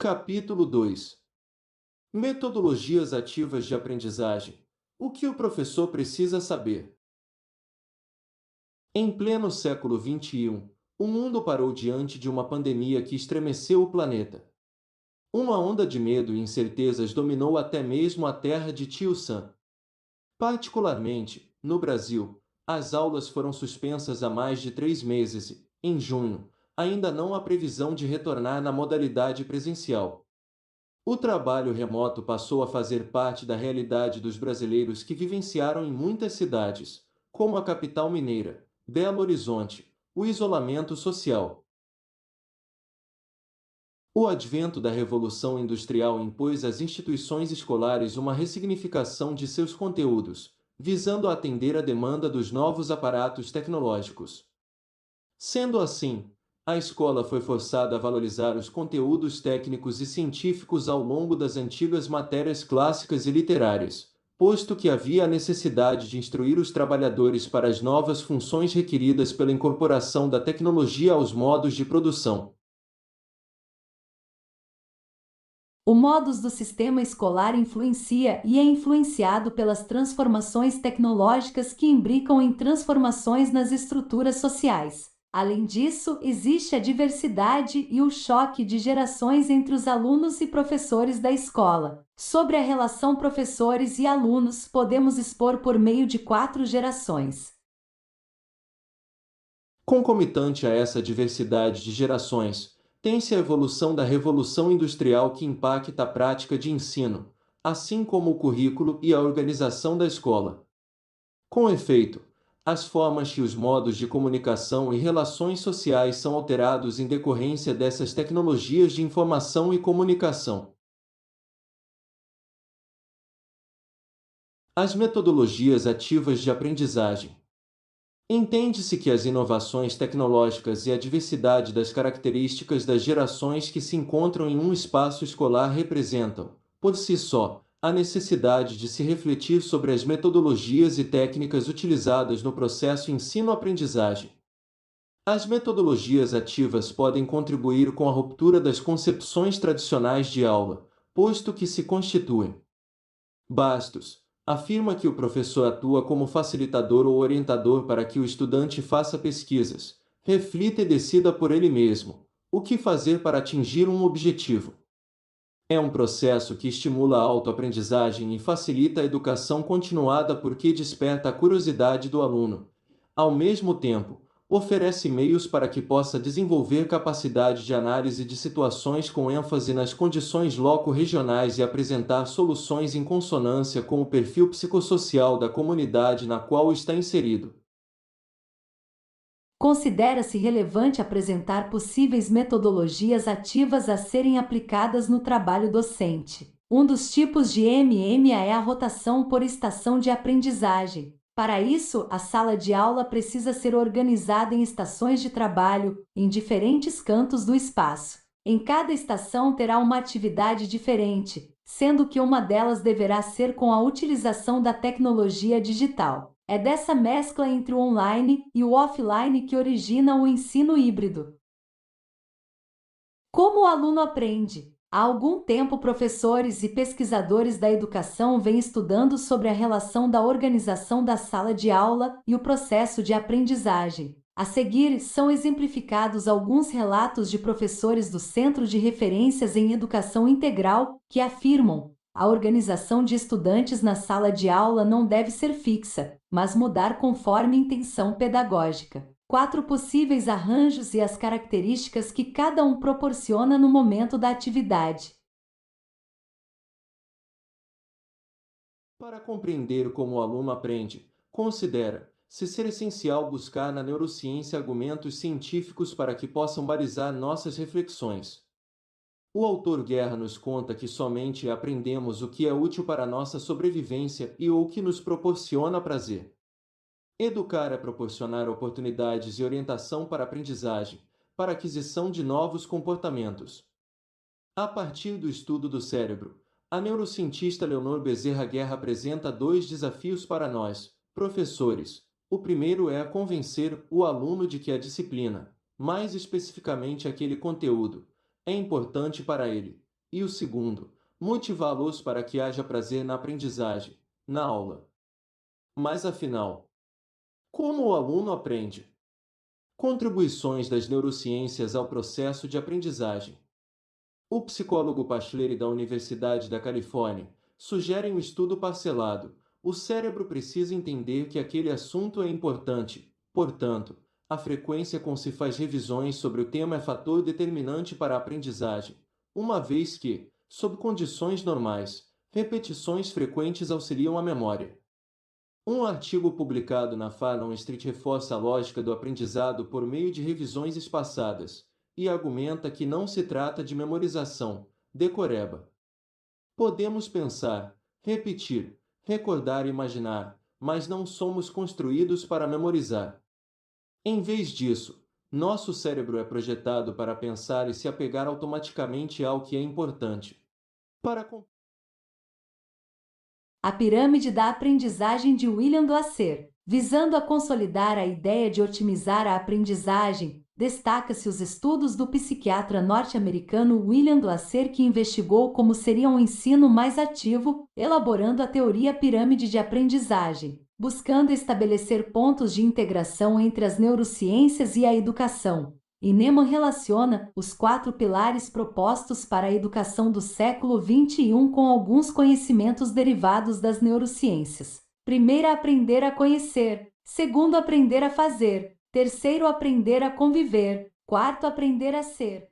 Capítulo 2. Metodologias ativas de aprendizagem. O que o professor precisa saber? Em pleno século XXI, o mundo parou diante de uma pandemia que estremeceu o planeta. Uma onda de medo e incertezas dominou até mesmo a terra de Tio Sam. Particularmente, no Brasil, as aulas foram suspensas há mais de 3 meses e, em junho, ainda não há previsão de retornar na modalidade presencial. O trabalho remoto passou a fazer parte da realidade dos brasileiros que vivenciaram em muitas cidades, como a capital mineira, Belo Horizonte, o isolamento social. O advento da Revolução Industrial impôs às instituições escolares uma ressignificação de seus conteúdos, visando atender à demanda dos novos aparatos tecnológicos. Sendo assim, a escola foi forçada a valorizar os conteúdos técnicos e científicos ao longo das antigas matérias clássicas e literárias, posto que havia a necessidade de instruir os trabalhadores para as novas funções requeridas pela incorporação da tecnologia aos modos de produção. O modus do sistema escolar influencia e é influenciado pelas transformações tecnológicas que imbricam em transformações nas estruturas sociais. Além disso, existe a diversidade e o choque de gerações entre os alunos e professores da escola. Sobre a relação professores e alunos, podemos expor por meio de 4 gerações. Concomitante a essa diversidade de gerações, tem-se a evolução da Revolução Industrial que impacta a prática de ensino, assim como o currículo e a organização da escola. Com efeito, as formas e os modos de comunicação e relações sociais são alterados em decorrência dessas tecnologias de informação e comunicação. As metodologias ativas de aprendizagem. Entende-se que as inovações tecnológicas e a diversidade das características das gerações que se encontram em um espaço escolar representam, por si só, a necessidade de se refletir sobre as metodologias e técnicas utilizadas no processo ensino-aprendizagem. As metodologias ativas podem contribuir com a ruptura das concepções tradicionais de aula, posto que se constituem. Bastos afirma que o professor atua como facilitador ou orientador para que o estudante faça pesquisas, reflita e decida por ele mesmo o que fazer para atingir um objetivo. É um processo que estimula a autoaprendizagem e facilita a educação continuada porque desperta a curiosidade do aluno. Ao mesmo tempo, oferece meios para que possa desenvolver capacidade de análise de situações com ênfase nas condições loco-regionais e apresentar soluções em consonância com o perfil psicossocial da comunidade na qual está inserido. Considera-se relevante apresentar possíveis metodologias ativas a serem aplicadas no trabalho docente. Um dos tipos de MMA é a rotação por estação de aprendizagem. Para isso, a sala de aula precisa ser organizada em estações de trabalho, em diferentes cantos do espaço. Em cada estação terá uma atividade diferente, sendo que uma delas deverá ser com a utilização da tecnologia digital. É dessa mescla entre o online e o offline que origina o ensino híbrido. Como o aluno aprende? Há algum tempo, professores e pesquisadores da educação vêm estudando sobre a relação da organização da sala de aula e o processo de aprendizagem. A seguir, são exemplificados alguns relatos de professores do Centro de Referências em Educação Integral que afirmam: a organização de estudantes na sala de aula não deve ser fixa, mas mudar conforme intenção pedagógica. 4 possíveis arranjos e as características que cada um proporciona no momento da atividade. Para compreender como o aluno aprende, considera-se ser essencial buscar na neurociência argumentos científicos para que possam balizar nossas reflexões. O autor Guerra nos conta que somente aprendemos o que é útil para nossa sobrevivência e ou que nos proporciona prazer. Educar é proporcionar oportunidades e orientação para aprendizagem, para aquisição de novos comportamentos. A partir do estudo do cérebro, a neurocientista Leonor Bezerra Guerra apresenta 2 desafios para nós, professores. O primeiro é convencer o aluno de que a disciplina, mais especificamente aquele conteúdo, é importante para ele. E o segundo, motivá-los para que haja prazer na aprendizagem, na aula. Mas afinal, como o aluno aprende? Contribuições das neurociências ao processo de aprendizagem. O psicólogo Pachleri da Universidade da Califórnia sugere um estudo parcelado. O cérebro precisa entender que aquele assunto é importante, portanto, a frequência com que se faz revisões sobre o tema é fator determinante para a aprendizagem, uma vez que, sob condições normais, repetições frequentes auxiliam a memória. Um artigo publicado na Fallon Street reforça a lógica do aprendizado por meio de revisões espaçadas e argumenta que não se trata de memorização, decoreba. Podemos pensar, repetir, recordar e imaginar, mas não somos construídos para memorizar. Em vez disso, nosso cérebro é projetado para pensar e se apegar automaticamente ao que é importante. Para A pirâmide da aprendizagem de William Glasser. Visando a consolidar a ideia de otimizar a aprendizagem, destaca-se os estudos do psiquiatra norte-americano William Glasser, que investigou como seria um ensino mais ativo, elaborando a teoria pirâmide de aprendizagem, buscando estabelecer pontos de integração entre as neurociências e a educação. E Neman relaciona os 4 pilares propostos para a educação do século XXI com alguns conhecimentos derivados das neurociências. Primeiro, aprender a conhecer. Segundo, aprender a fazer. Terceiro, aprender a conviver. Quarto, aprender a ser.